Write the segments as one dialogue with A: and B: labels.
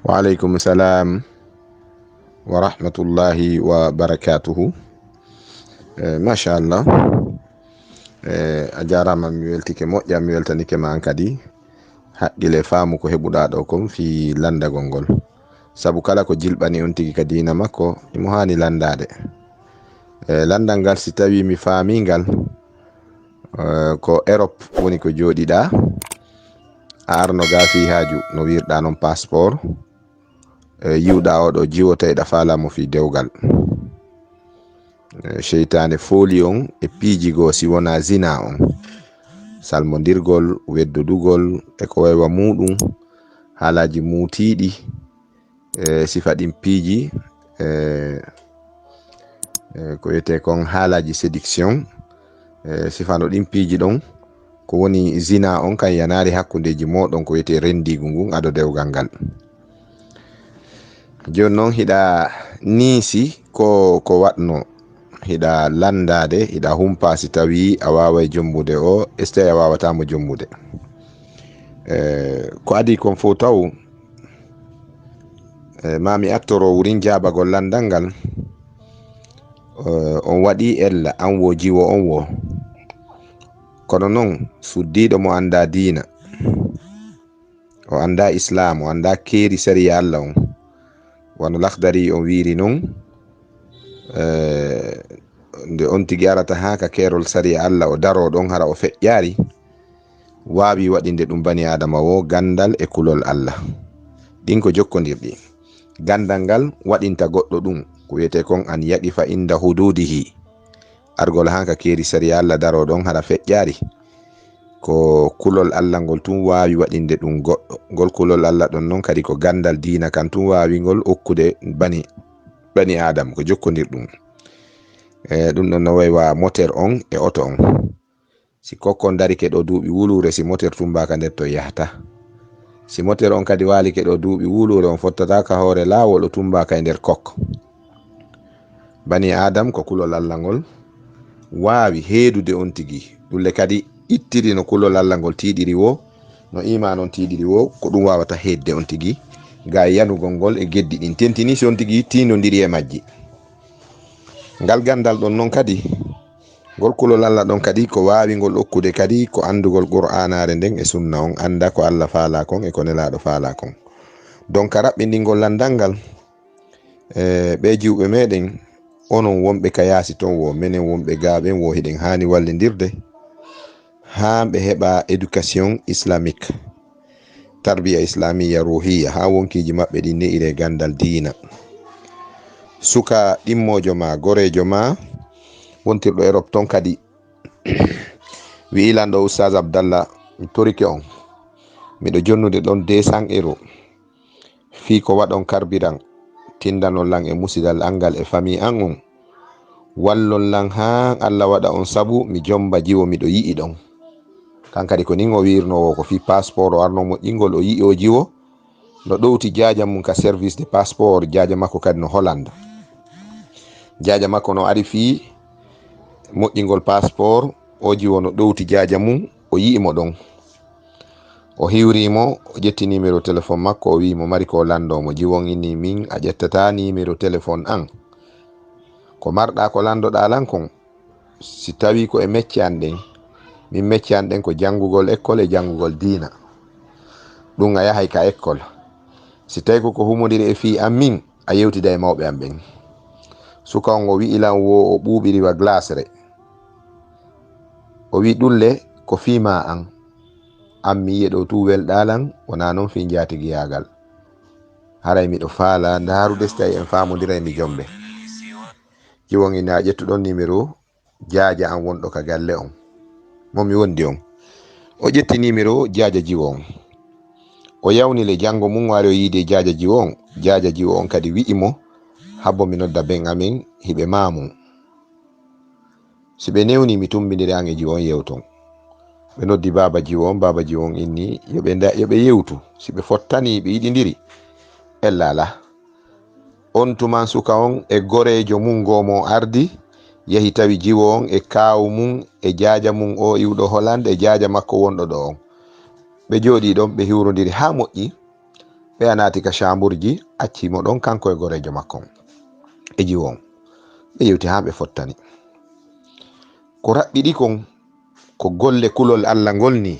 A: Waalaikum salam wa rahmatullahi wa barakatuhu. Mashallah. A jarama mi weltike moƴƴa, mi weltanike ma an kadi haqqile faamu ko heɓuɗa ɗo kon fi landagol ngol, sabu kala ko jilɓani on tigi ka dina makko imo hani landade. Landal ngal si tawi mi faamingal ko Europe woni ko joɗiɗa, a arno gafi haju no wirɗa non passeport, yiwɗa oɗo jiwoteɗa falamo fi dewgal. Sheytane foli on e piijigo si wona zina on, salmodirgol, weddodugol e ko waywa muɗum, haalaji mutiɗi, sifa ɗin piiji, ko wiyete kon haalaji séduction, sifano ɗin piiji ɗon ko woni zina on kan yanari hakkundeji moɗon ko wiyete rendigu ngun ado dewgal ngal. Joni noon hiɗa niisi ko waɗno, hiɗa landade, hiɗa humpa si tawi a wawai jombude o esta a wawatamo jombude. Ko adi kon fo taw mami attoro wurin jabagol landal ngal, on waɗi ella an wo jiwo on wo, kono noon suddiɗo mo anda dina, o anda islam, o anda keeri sariya Allah on, wano lakdari on wiri non, nde on tigi arata ha ka kerol sariya Allah o daro ɗon hara o feƴƴari, wawi waɗinde ɗum bani adama wo gandal e kulol Allah ɗin ko jokkodirɗi. Gandal ngal waɗinta goɗɗo ɗum ko wiyete kon an yaqifa inda hududihi, argol ha ka keeri sariya Allah daro ɗon hara feƴƴari, ko kulol Allah ngol tun wawi waɗinde ɗum goɗɗo. Ngol kulol Allah ɗon non kadi ko gandal dina kan tun wawi ngol okkude bani adam ko jokkodir ɗum. Ɗum ɗon no waywa moteur on e auto on, si kokkon darike ɗo duuɓi wulure, si moteur tumbaka nder to yahata. Si moteur on kadi walike ɗo duuɓi wulure, on fottata ka hoore lawol o tumbaka e nder kok. Bani adam ko kulol Allah ngol wawi heedude on tigi, ɗulle kadi ittiri no kulol Allah ngol tiɗiri wo, no iman on tiɗiri wo, ko ɗum wawata hedde on tigi ga yanugol ngol e geddi ɗin tentini si on tigi tinodiri e majji. Ngal gandal ɗon non kadi, ngol kulol Allah ɗon kadi ko wawi ngol okkude kadi ko andugol qur'anare nden e sunna on, anda ko Allah faala kon e ko nelaɗo faala kon. Donc raɓɓindingol landal ngal, ɓe jiwɓe meɗen onon wonɓe ka yaasi ton wo, minen wonɓe gaɓen wo, hiɗen hani wallidirde ha ɓe heɓa éducation islamique, tarbiya islamia ruhiya, ha wonkiji maɓɓe ɗin ne'ire gandal dina. Suka ɗimmojo ma, gorejo ma wontirɗo Europe ton kadi wi ilanɗo Oustaz Abdallah, mi torike on, miɗo jonnude ɗon 200 € fi ko waɗon carburant, tindanon lan e musidal angal e famille an on, wallon lan ha Allah waɗa on sabu mi jomba jiwo, miɗo yi'i ɗon. Kan kadi ko nin o wirnowo ko fi passeport o arno moƴƴingol, o yi'i o jiwo no ɗowti jaja mum ka service de passeport, jaja makko kadi no Hollande, jaja makko no ari fi moƴƴingol passeport o jiwo no ɗowti jaja mum, o yi'imo ɗon, o hiwrimo, o ƴetti numéro téléphone makko, o wi mo mari ko landomo, jiwon inni min a ƴettata numéro téléphone an, ko marɗa ko landoɗa lan kon, si tawi ko e mecce an ɗen, min mecce an ɗen ko jangugol école e jangugol dina, ɗum a yahay ka école. Si tawi ko humodiri e fi an min, a yewtida e mawɓe an ɓen. Suka on o wi ilan wo o ɓuɓiriwa glasre, o wi ɗulle ko fima an mi yiye ɗo tu welɗalan, wona noon fi jatigiyagal, haray miɗo faala ndarude so tawi en famodira mi jombe. Jiwon ina ƴettuɗon numéro jaja an wonɗo ka galle on, momi wondi on, o ƴetti numéro jaja jiwo on, o yawnile jango mum wari o yiide jaja jiwo on, jaja jiwo on kadi wi'imo habbo mi nodda ben amin hiɓe mamum, si ɓe newni mi tumbidiri an e jiwo on yewton. Ɓe noddi baba jiwo on inni yoɓe yewtu, si ɓe fottani ɓe yiɗidiri ellala on tuman suka on e gorejo mum gomo ardi yahi tawi jiwo on e kawu mum e jaja mum o iwɗo Hollande e jaja makko wonɗo ɗo on, ɓe jooɗi ɗon ɓe hiwrodiri ha moƴƴi, ɓe a naati ka chamburji accimo ɗon kanko e gorejo makko e jiwo on ɓe yewti ha ɓe fottani ko raɓɓiɗi kon ko golle kulol Allah ngol ni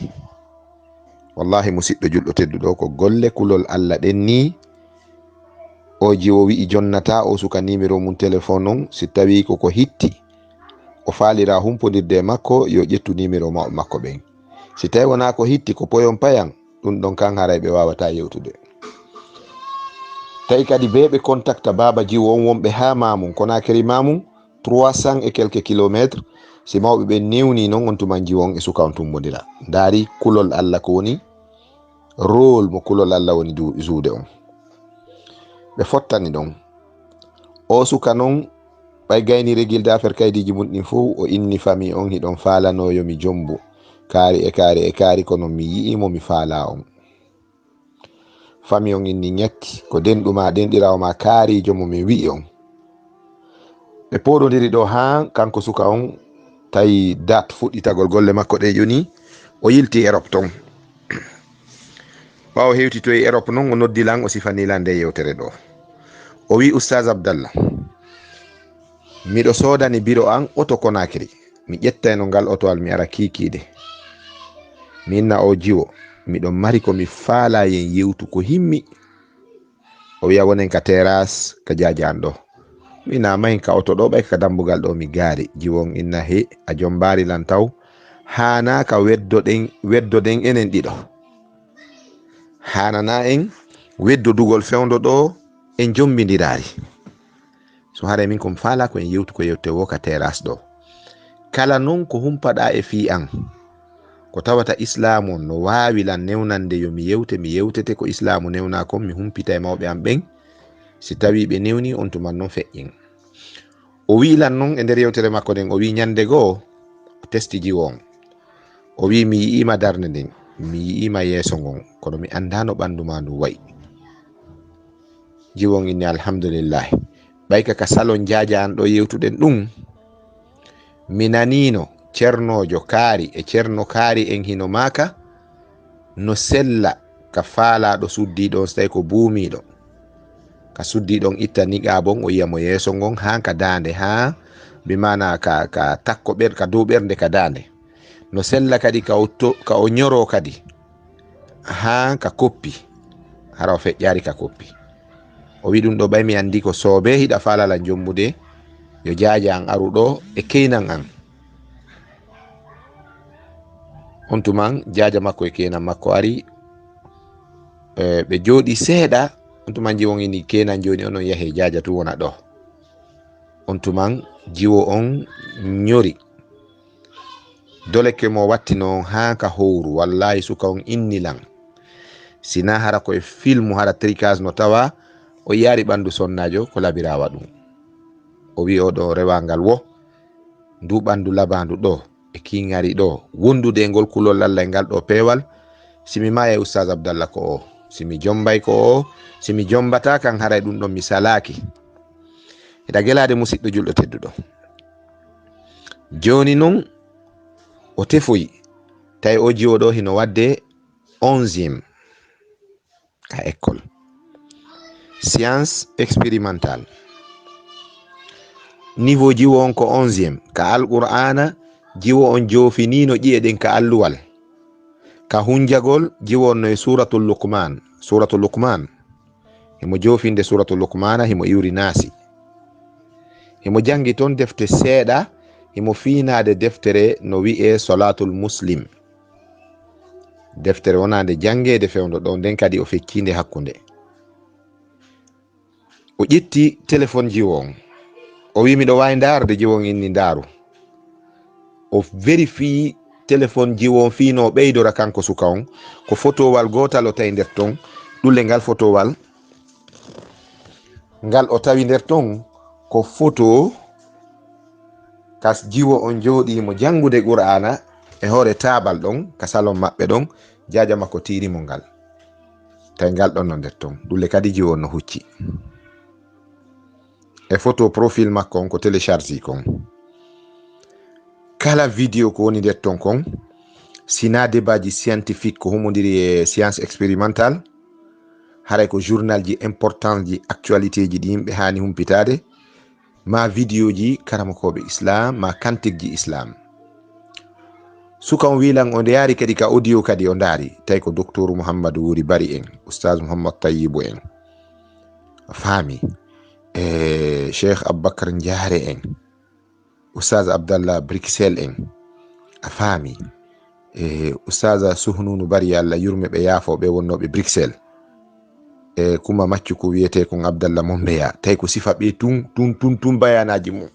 A: wallahi musidɗo julɗo tedduɗo ko golle kulol Allah ɗen ni o jiwo wi'i jonnata o suka numéro mum téléphone on si tawi koko hitti o faalira humpodirde makko yo ƴettu numéro makko ɓen si tawi wona ko hitti ko poyon payan ɗum ɗon kan haray ɓe wawata yewtude tawi kadi be ɓe contacta baba jiwo on wonɓe ha mamum Konakiri mamum 300 et quelques kilomètres si mawɓe ɓe newni noon on tuman jiwo on e suka on tumbodira daari kulol Allah ko woni rôle mo kulol Allah woni juude on ɓe fottani ɗon o suka noon ɓay gayni régil d'affaire kaydiji mum ɗin fof o inni famille on hiɗon falanoyomi jombu kaari kono mi yi'imo mi faala on famille on inni ñatti ko denɗuma denɗirawo ma kaarijo mo mi wi'i on ɓe poɗodiri ɗo ha kanko suka on tawi date fuɗɗitagol golle makko ɗe joni o yilti Europe ton ɓawo hewtitoyi Europe noon o noddilan o sifanilan nde yewtere ɗo o wi Oustaz Abdallah miɗo sodani biro an oto Konakiri mi ƴettayno ngal otowal mi ara kikiide minna o jiwo miɗon mari ko mi faala yen yewtu ko himmi o wiya wonen ka terrasse ka jajan ɗo mina mahin ka oto ɗo ɓay ka dambugal ɗo mi gaari jiwon inna he a jombari lan taw hana ka weddoɗen enen ɗiɗo hanana en weddodugol fewdo ɗo en jombidirari so hare min komi faala ko en yewtu ko yewte wo ka terrasse ɗo kala non ko humpaɗa e fi an ko tawata islamu no wawi lan newnande yo mi yewtete ko islamu newna kon mi humpita e mawɓe am ɓen si tawi ɓe newni on tuman noon feƴƴin o wi lan noon e nder yewtere makko nden o wi ñande goo o testi jiwo on o wi mi yi'ima darde nden mi yi'ima yeeso ngon kono mi andano ɓandu ma ndu wayi jiwo on inni alhamdulillahi ɓayka ka salon jaja an ɗo yewtuɗen ɗum mi nanino ceernojo kaari e ceerno kaari en hino maka no sella ka faalaɗo suddiɗon so tawi ko buumiɗo ka suddiɗon itta niqa bon o yiyamo yeeso ngon ha ka dande ha bimana ka takko ka dow ɓernde ka dande no sella kadi ka o ñoro kadi ha ka koppi hara o feƴƴari ka koppi o wi ɗum ɗo ɓay mi andi ko soobe hiɗa falala jommude yo jaaja an aruɗo e keynan an on tuman jaaja makko e kenan makko ari ɓe jooɗi seeɗa on tuman jiwo on ini kenan joni onon yahe jaaja tu wona ɗo on tuman jiwo on ñori doleke mo wattino ha ka howru wallahi suka on innilan sina hara koye filmu hara tricage no tawa o yaari ɓandu sonnajo ko labirawa ɗum o wi oɗo rewangal wo ndu ɓandu labandu ɗo e kiŋari ɗo wondude ngol kulol Allah ngal ɗo peewal simi maya Oustaz Abdallah ko o simi jombay ko o simi jombata kan haray ɗum ɗon mi salaki heɗa gelade musidɗo julɗo tedduɗo joni noon o tefoyi tawi o jiwo ɗo hino wadde 11e ka école science expérimentale niveau jiwo on ko 11e ka alqur'ana jiwo on jofinino ƴiyeɗen ka alluwal ka hunjagol jiwo on no e suratul luqman himo jofinde suratul luqmana himo iwri naasi himo jangi toon defte seeɗa himo fiinade deftere no wi'e solatul muslim deftere wonande jangede fewdo ɗo nden kadi o feccinde hakkunde o ƴetti téléphone jiwo on o wi miɗo wawi darde jiwo on inni daru o vérifie téléphone jiwo on fiino ɓeydora kanko suka on ko photowal gotal o tawi nder ton ɗulle ngal photowal ngal o tawi nder ton ko photo kas jiwo on jooɗi mo jangude qur'ana e hoore tabal ɗon ka salon maɓɓe ɗon jaaja makko tirimo ngal tawi ngal ɗon no nder ton ɗulle kadi jiwo on no hucci e photo profil makko on ko télécharge kon kala vidéo ko woni nder ton kon sina débatji scientifique ko humodiri e science expérimentale haray ko journal ji important ji actualité ji ɗi yimɓe hani humpitade, ma vidéo ji karamakoɓe islam, ma kantique ji islam. Suka on wilan o nde yari kadi ka audio kadi o ndaari tawi ko docteur Mouhammadou Wuri Bari en, Oustaz Mouhammad Tayyibou en, faami Cheikh Aboubacar Ndiare en, Oustaz Abdallah Brixel en, a faami Oustaz Suhnunu Bari Allah yurme ɓe yaafoɓe wonnoɓe Brixel, kuma maccu ko wiyete kon Abdallah Mombeya, tawi ko sifa ɓe tun bayanaji mum.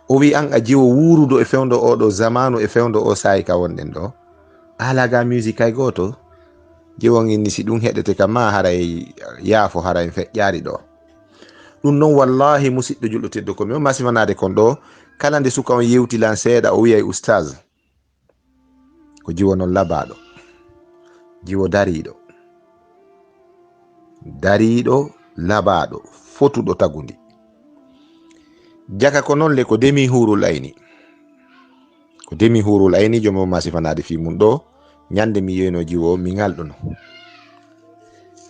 A: O wi an a jiwo wurudo e fewndo oɗo zamanu e fewndo o sayi ka wonɗen ɗo, alaga musique hay goto jiwon inni si ɗum heɗete kam ma haray yaafo haray feƴƴari ɗo. Ɗum noon wallahi musidɗo julɗo teddo komi on masifanade kon ɗo, kala nde suka on yewtilan seeɗa o wiyay oustaz, ko jiwo non labaɗo, jiwo dariɗo labaɗo fotuɗo tagudi. Jaka ko non le ko demi hurul ayni, ko demi hurul ayni jomo masifanade fi mum ɗo. Nyande mi yeyno jiwo mi ngalɗuno,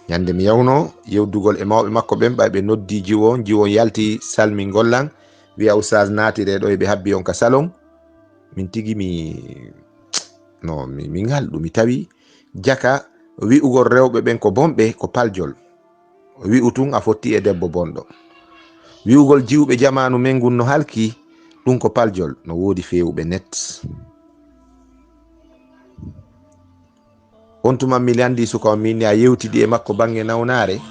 A: nyande mi yawno yewdugol e mawɓe makko ɓen ɓe noddi jiwo yalti salmi gollan wiya oustaz natire ɗo e ɓe habbi on ka salon. Min tigi mi ngalɗu, mi tawi jaka wi'ugol rewɓe ɓen ko bonɓe ko paljol, wi'u tun a fotti e debbo bonɗo. Wi'ugol jiwɓe jamanu men gun no halki ɗum ko paljol, no wodi fewɓe net. On tuma mi landi suka on min a yewtidi e makko bange nawnare,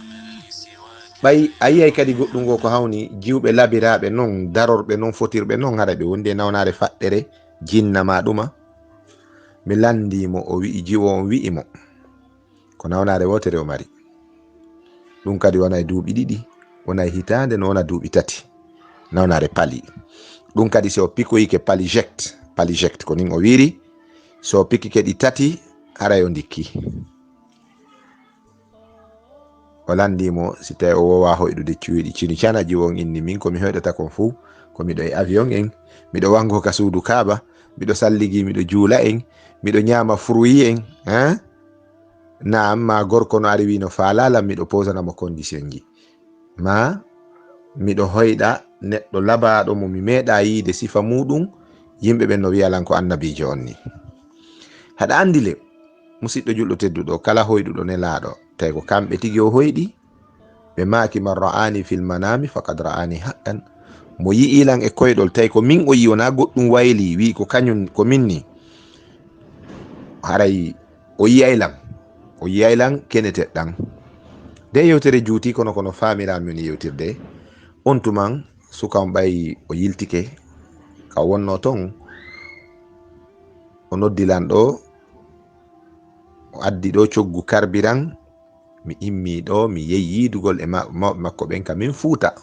A: ɓay a yiyay kadi goɗɗum go ko hawni jiwɓe labiraɓe non, darorɓe non, fotirɓe non, hara ɓe wondi e nawnare faɗɗere jinnama ɗuma. Mi landimo o wi'i jiwo on wi'imo ko nawnare wotere o mari, ɗum kadi wona e duuɓi ɗiɗi, wona e hitande, no wona duuɓi tati, nawnare pali. Ɗum kadi so pikoyike paliject ko nin o wiri, so pikike ɗi tati haray o ndikki. O landimo si tawi o wowa hoyɗude cuuɗi cini cana jiwon inni min komi hoyɗata kon fuu ko miɗo e avion en, miɗo wango ka suudu kaaba, miɗo salligi, miɗo juula en, miɗo ñama fruit en, naam ma gorko no ari wino falala miɗo posanamo condition ji, ma miɗo hoyɗa neɗɗo labaɗo mo mi meeɗa yiide sifa muɗum, yimɓe ɓen no wiyalan ko annabijo on ni. Haɗa andi le musidɗo julɗo tedduɗo, kala hoyɗuɗo nelaɗo tawi ko kamɓe tigi o hoyɗi, ɓe maki man ra'ani fil manami faqad ra'ani haqqan. Mo yi'ilan e koyɗol tawi ko min o yi, wona goɗɗum wayli wi ko kañum ko minni, haray o yiyaylan keneteɗɗan. De yewtere juuti kono famirami woni yewtirde on tuman suka on ɓayi o yiltike ka wonno ton, o noddilan ɗo, o addi ɗo coggu karbiran, mi immi ɗo mi yehi yidugol e mawɓe makko ɓen ka min Fouta,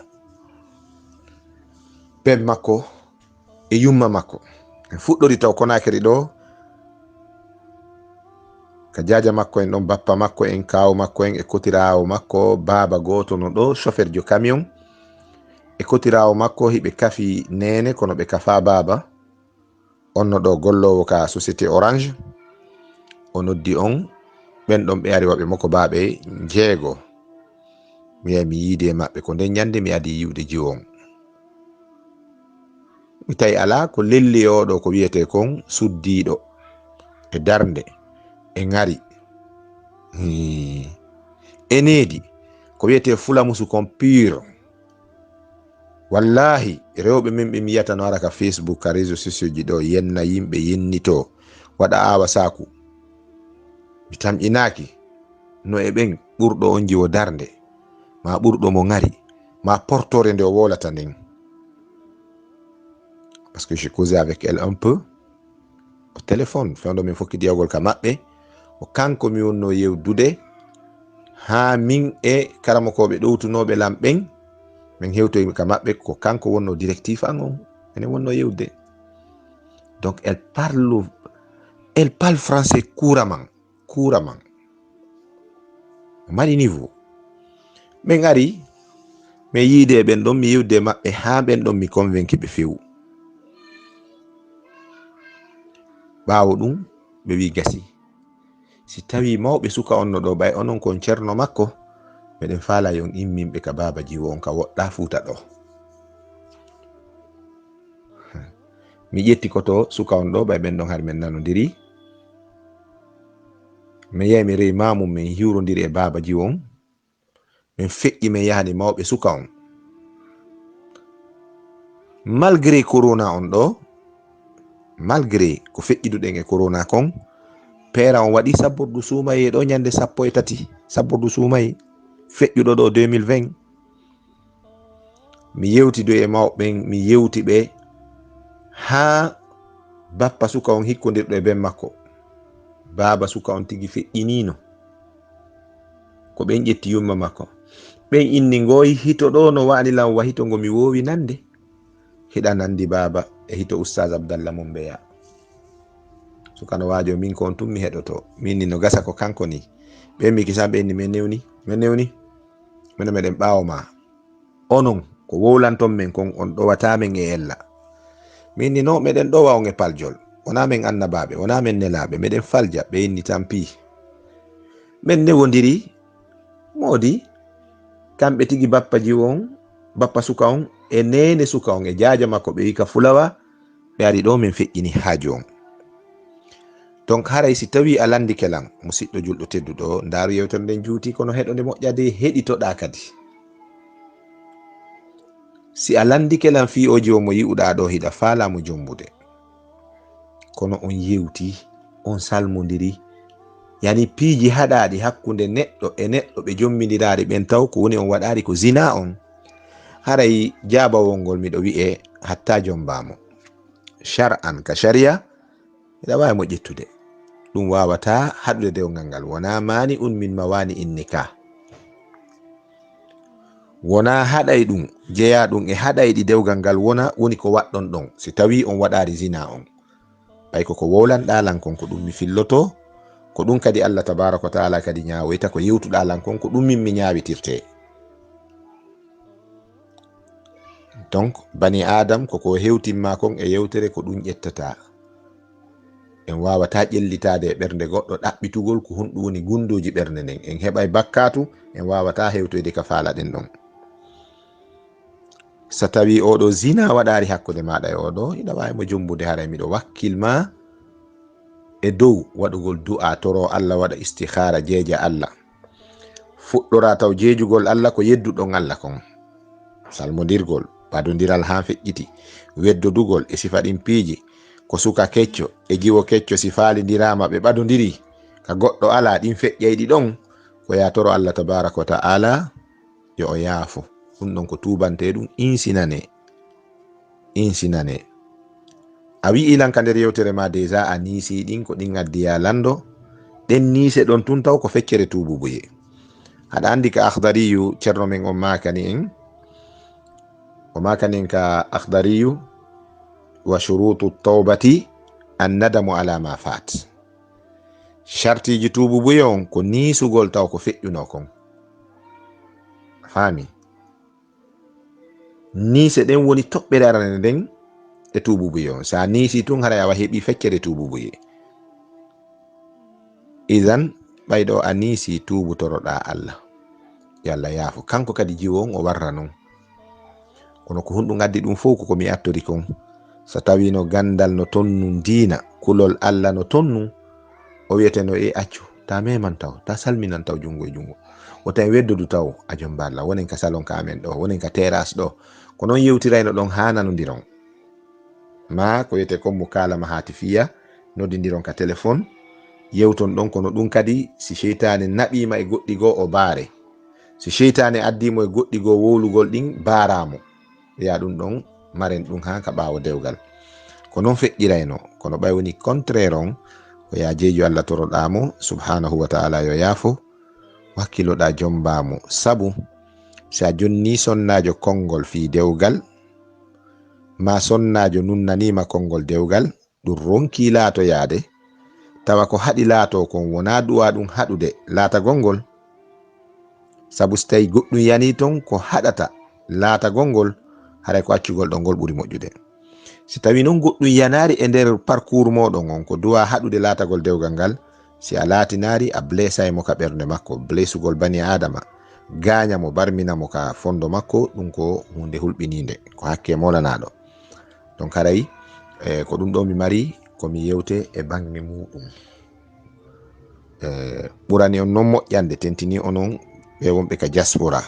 A: pen makko e yumma makko en fuɗɗori taw Konakiri ɗo, ka jaja makko en ɗon, bappa makko en, kawo makko en, e kotirawo makko baba goto no ɗo chauffeur jo camion, e kotirawo makko hiɓe kafi nene kono ɓe kafa baba on no ɗo gollowo ka société orange. O noddi on, ɓen ɗon ɓe ari waɓe makko baɓe jeego, mi yahi mi yiide maɓɓe ko nden ñande mi adi yiwde jiwon. Mi tawi ala ko lelli oɗo ko wiyete kon suddiɗo e darnde e ngari e needi, ko wiyete fulamusu kon pure. Wallahi rewɓe min ɓe mi yiyata no ara ka Facebook ka réseaux sociaux ji ɗo yenna yimɓe, yennito, waɗa awa saku, mi tamƴinaki no e ɓen ɓurɗo on jiwo darnde, ma ɓurɗo mo ngari, ma portore nde o wolata nden. Parce que j'ai causé avec elle un peu au téléphone, fewndo min fokki diyagol ka maɓɓe, o kanko mi wonno yewdude ha min e karamakoɓe ɗowtunoɓe lam ɓen min hewtoyi ka maɓɓe, ko kanko wonno directif an on, ene wonno yewde. Donc elle parle français couramment, mari niveau. Ɓen ari mi yiide ɓen ɗon, mi yewde maɓɓe ha ɓen ɗon mi convaincu ɓe fewu. Ɓawo ɗum ɓe wi gasi, si tawi mawɓe suka on no ɗo ɓay onon kon ceerno makko meɗen faala yon imminɓe ka baba jiwo on ka woɗɗa Fouta ɗo. mi ƴetti koto suka on ɗo ɓay ɓen ɗon har men nanodiri, mi yahi mi rewi mamum min hiwrodiri e baba jiwo on, min feƴƴi min yahani mawɓe suka on. Malgré corona on ɗo, malgré ko feƴƴiduɗen e corona kon, pera on waɗi sabbordu suumayi ɗo ñande 13 sabbordu suumayi feƴƴuɗo ɗo 2020. mi yewti do e mawɓen, mi yewti ɓe ha bappa suka on hikkodirɗo e ben makko. Baba suka on tigi feƴƴinino ko ɓen ƴetti yumma makko, ɓen inni ngoyi hito ɗo no wanilan wa hito ngo mi wowi nande, hiɗa nandi baba e hito Oustaz Abdallah Mombeya. Sukano wajo min ko on tummi heɗoto minni no gasa ko kanko ni. ɓen mi kisan ɓe inni men newni mino meɗen ɓawo ma, onon ko wowlanton men kon on ɗowata men e ella. minni no meɗen ɗowa on e paljol, wona men annabaɓe, wona men nelaɓe, meɗen falja. ɓe inni tampi men newodiri modi kamɓe tigi bappa jiwo on, bappa suka on e nene suka on e jaja makko ɓe wi ka Fulawa ɓe ari ɗo min feƴƴini haaju on. donc haray si tawi a landi kelan musidɗo julɗo tedduɗo, ndaru yewtere nden juuti kono heɗode moƴƴade heɗitoɗa kadi. si a landi kelan fi'oji o mo yi'uɗa ɗo hiɗa faalamu jombude, kono on yewti on salmodiri, yani piiji haɗaɗi hakkunde neɗɗo e neɗɗo ɓe jommidirari ɓen taw ko woni on waɗari ko zina on. haray Djaabawol ngol miɗo wi'e hatta jombamo shar'an ka sharia ina wawi mo ƴettude, ɗum wawata haɗude dewgal ngal, wona mani un min mawani in nikah, wona haɗay ɗum jeeya ɗum e haɗayɗi dewgal ngal wona woni ko waɗɗon ɗon si tawi on waɗari zina on. ɓay koko wowlan ɗalankon ko ɗum mi filloto, ko ɗum kadi Allah tabaraka wa taala kadi ñawoyta ko yewtuɗalankon ko ɗum min mi ñawitirte. donc bani adam koko hewtimma kon e yewtere ko ɗum ƴettata. en wawata ƴellitade e ɓernde goɗɗo ɗaɓɓitugol ko honɗum woni gundoji ɓernde nden, en heɓay bakkatu, en wawata hewtoyde ka faalaɗen ɗon. so tawi oɗo zina waɗari hakkude maɗa e oɗo, ina wawi mo jombude. haray miɗo wakkilma e dow waɗugol du'a toro Allah, waɗa istikhara, jeeja Allah, fuɗɗora taw jeejugol Allah ko yedduɗon Allah kon, salmodirgol, badodiral ha feƴƴiti, weddodugol e sifa ɗin piiji, ko suka kecco e jiwo kecco si faalidirama ɓe ɓadodiri ka goɗɗo ala ɗin feƴƴayɗi ɗon, ko ya toro Allah tabaraka wa ta'ala yo o yaafo. ɗum ɗon ko tubante ɗum insinane. a wi'i lan ka nder yewtere ma deja a niisi ɗin ko ɗin addiya lando, ɗen niise ɗon tun taw ko feccere tububuye. haɗa andi ka akhdariyu ceerno men on makani en, o makani en ka akhdariyu wa shurutu tawbati annadamu ala ma fat. shartiji tububuye on ko niisugol taw ko feƴƴuno kon, faami. niise ɗen woni toɓɓere arane nden e tububuye on. sa niisi tun haray awa heɓi feccere tububuye. idan ɓayɗo a niisi tubu toroɗa Allah, yo Allah yaafo. kanko kadi jiwo on o warra non, kono ko hunɗum addi ɗum fof ko mi attori kon. so tawi no gandal no tonnu diina, kulol Allah no tonnu, o wiyeteno e accu ta meman taw, ta salminan taw jungo e jungo, o tawi weddodu taw a jomba Allah, wonen ka salon ka amen ɗo, wonen ka terrace ɗo, ko noon yewtirayno ɗon ha nanodiron ma ko wiyete kon mo kalama hatifiya, noddidiron ka téléphone, yewton ɗon. kono ɗum kadi si sheytane naɓima e goɗɗi goo o baare, si sheytane addimo e goɗɗi goo wowlugol ɗin baaramo, ya ɗum ɗon maren ɗum ha ka ɓawo dewgal, ko noon feƴƴirayno. kono ɓay woni contraire on, ko ya jeeju Allah toroɗamo subhanahu wa ta'ala yo yaafo, wakkiloɗa jombamo. sabu sa jonni sonnajo konngol fi dewgal ma, sonnajo nunnanima konngol dewgal, ɗum ronki laato yaade tawa ko haɗi laato kon wona du'a ɗum haɗude laatagol ngol. sabu so tawi goɗɗum yani ton ko haɗata laatagol ngol, haray ko accugol ɗon ngol ɓuri moƴƴude. si tawi noon goɗɗum yanari e nder parcours moɗon on ko du'a haɗude laatagol dewgal ngal, si a laatinari a blessay mo ka ɓernde makko, blessugol bani adama gaña mo barmina mo ka fondo makko, ɗum ko hunde hulɓininde, ko hakke molanaɗo. donc haray ko ɗum ɗo mi mari komi yewte e bange muɗum. ɓurani on non moƴƴande, tentini onon ɓe wonɓe ka diaspora,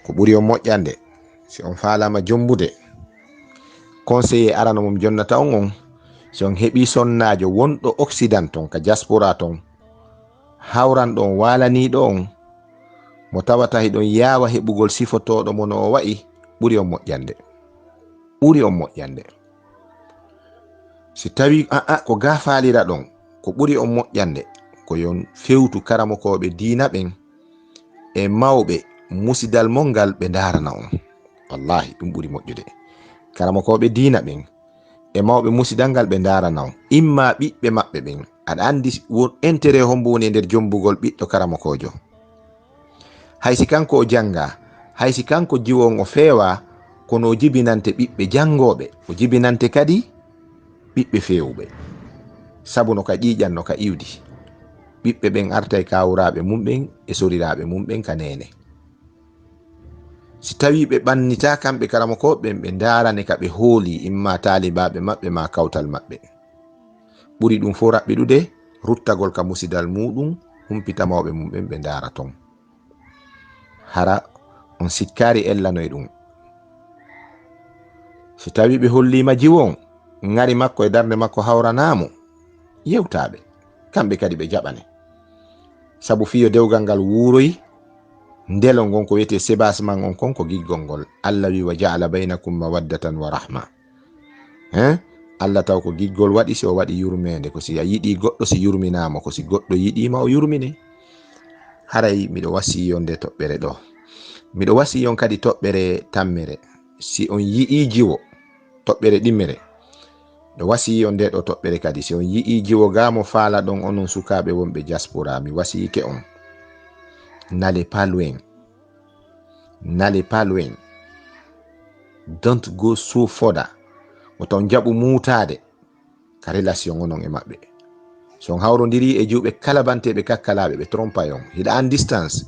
A: ko ɓuri on moƴƴande si on falama jombude conseiller arano mum jonnata on si on heɓi sonnajo wonɗo occident ton ka diaspora ton hawran ɗon walaniɗo on mo tawata hiɗon yawa heɓugol sifotoɗo mo no o wa'i, ɓuri on moƴƴande, ɓuri on moƴƴande. si tawi ko ga falira ɗon, ko ɓuri on moƴƴande ko yon fewtu karamokoɓe diina ɓen e mawɓe musidal mongal ɓe darana on. wallahi ɗum ɓuri moƴƴude. karamokoɓe diina ɓen e mawɓe musidal ngal ɓe darana on, imma ɓiɓɓe maɓɓe ɓen. aɗa andi intérêt hombo woni nder jombugol ɓiɗɗo karamokojo. haysi kanko o janga, haysi kanko jiwon o feewa, kono o jibinante ɓiɓɓe jangoɓe, o jibinante kadi ɓiɓɓe fewuɓe, sabu no ka ƴiƴan no ka iwdi. ɓiɓɓe ɓen artay kawuraɓe mum ɓen e soriraɓe mum ɓen ka nene. si tawi ɓe ɓannita kamɓe karamokoɓe ɓen ɓe darane ka ɓe hooli, imma talibaɓe maɓɓe ma kawtal maɓɓe, ɓuri ɗum fo raɓɓiɗude ruttagol ka musidal muɗum humpita mawɓe mum ɓen ɓe dara ton. hara on sikkari ellanoy ɗum. si tawi ɓe hollima jiwon ngari makko e darde makko hawranamo, yewtaɓe kamɓe kadi ɓe jaɓane, sabu fiyo dewgal ngal wuroyi. ndelo ngon ko wiyete sébasman on kon ko giggol ngol. allah wi wa jaala baynakum mawaddatan wa rahma. allah taw ko giggol waɗi si o waɗi yurmede, ko si a yiɗi goɗɗo si yurminama, ko si goɗɗo yiɗima o yurmine. haray miɗo wasiyo nde toɓɓere ɗo, miɗo wasiyon kadi toɓɓere tammere. si on yi'i jiwo toɓɓere ɗimmere, mi wasiyon nde ɗo toɓɓere kadi, si on yi'i jiwo gamo faala ɗon onon sukaɓe wonɓe diaspora, mi wasiyike on n'allez pas loin, n'allez pas loin, don't go so further. oton jaɓu mutade ka relation onon e maɓɓe. so on hawrodiri e juuɓe kala banteɓe kakkalaɓe, ɓe trompa on, hiɗa an distance,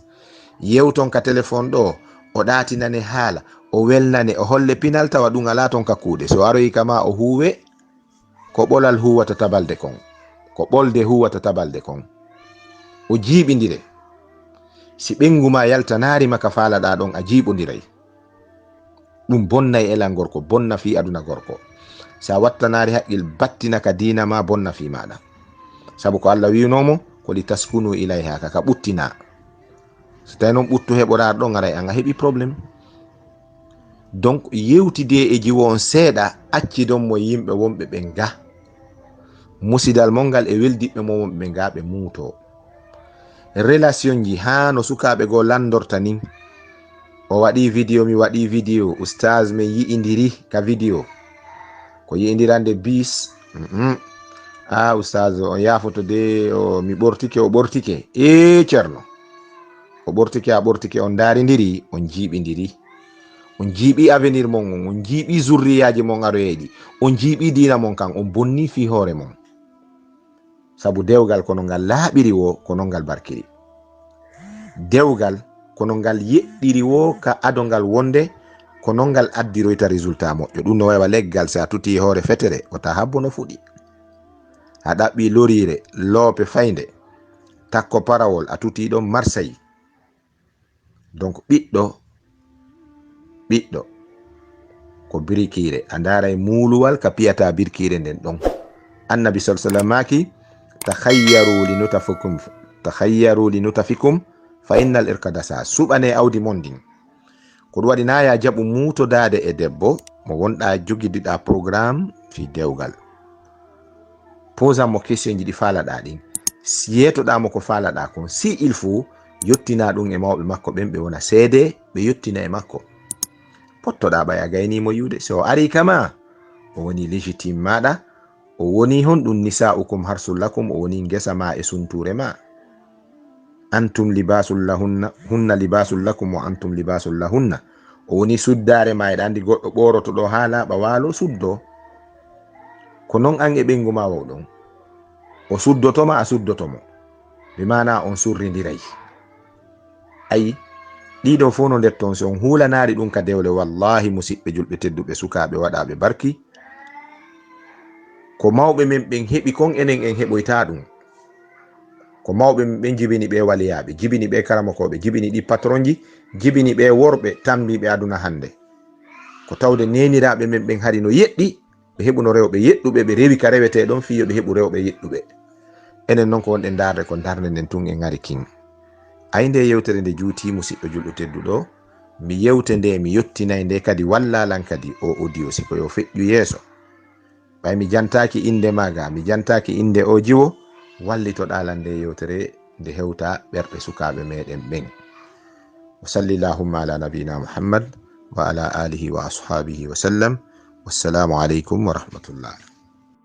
A: yewton ka téléphone ɗo, o ɗatinane haala, o welnane, o holle pinal, tawa ɗum ala ton ka kuuɗe. so aroyi kama o huwe, ko ɓolal huwata tabalde kon, ko ɓolde huwata tabalde kon, o jiiɓidire. si ɓengu ma yaltanari maka faalaɗa ɗon, a jiiɓodiray. ɗum bonnay elal gorko, bonna fi aduna gorko. sa wattanari haqqil battina ka dina ma, bonna fi maɗa, sabu ko allah winomo ko li taskunu ilayha, ka ɓuttina. so tawi noon ɓuttu heɓoɗa ɗon, aray an a heɓi probléme. donc yewtide e jiwo on seeɗa, accidon mo yimɓe wonɓe ɓen ga musidal mongal e weldiɓɓe mo wonɓe ɓen ga ɓe muuto. relation ji ha no sukaɓe go landorta nin. o waɗi vidéo, mi waɗi vidéo, oustaz min yi'idiri ka vidéo, ko yi'idirande bis. oustaz on yafoto de, mi ɓortike, o ɓortike, ceerno o ɓortike, a ɓortike, on daridiri, on jiiɓidiri, on jiiɓi avenir mon, on jiiɓi zurriyaji mon aroyeɗi, on jiiɓi dina mon kan, on bonni fi hoore mon, sabu dewgal kono ngal laaɓiri wo, kono ngal barkiri. dewgal kono ngal yeɗɗiri wo ka adongal wonde, kono ngal addiroyta résultat moƴƴo. ɗum no wawa leggal, si a tuti hoore fetere, wata habbo no fuɗi. a ɗaɓɓi lorire, loope faynde, takko parawol, a tuti ɗon Marseille. donc ɓiɗɗo ko birikire, a ndaray muuluwal ka piyata birkire nden ɗon. annabi sallallahu maki takhayyaru linutafikum fa innal irkadasa, suɓane awdi mon ndin. ko ɗum waɗi na ya jaɓu mutodade e debbo mo wonɗa jogidiɗa programme fi dewgal. posanmo question ji ɗi faalaɗa ɗin, yetoɗamo ko faalaɗa kon, si il faut yottina ɗum e mawɓe makko ɓen, ɓe wona seede, ɓe yottina e makko. pottoɗa ɓay a gaynimo yude, so ari kama o woni légitime maɗa, o woni hon ɗum nisa'ukum harsul lakum, o woni ngesa ma e sunture ma. antum libasul lahunna, hunna libasul lakum wa antum libasul lahunna. o woni suddare ma. eɗa andi goɗɗo ɓoroto ɗo ha laaɓa waalo suddo, ko non an e ɓengu ma wawɗon. o suddotoma a suddotomo, bi mana on surridiray. ayi ɗiɗo fo no nder ton, so on hulanari ɗum ka dewle, wallahi musidɓe julɓe tedduɓe sukaɓe waɗaɓe barki, ko mawɓe men ɓen heɓi kon enen en heɓoyta ɗum. Ko mawɓe men ɓen jibini ɓe waliyaɓe, jibini ɓe karamakoɓe, jibini ɗi patronji, jibini ɓe worɓe tambiɓe aduna hande. Ko tawde neniraɓe men ɓen hari no yeɗɗi ɓe heɓuno rewɓe yeɗɗuɓe, ɓe rewi ka rewete ɗon fiyo ɓe heɓu rewɓe yeɗɗuɓe. Enen noon ko wonɗen darde ko darde nden tun en ngari king. Ayi nde yewtere nde juuti musidɗo julɗo tedduɗo, mi yewte nde mi yettinay nde kadi wallalan kadi o audio siko yo feƴƴu yeeso. ɓay mi jantaki inde maga, mi jantaki inde o jiwo, wallitoɗalan nde yewtere nde hewta ɓerɗe sukaɓe meɗen ɓen. wa sallillahumma ala nabina muhammad wa ala alihi wa ashabihi wa sallam. Wassalamu aleykum wa rahmatullah.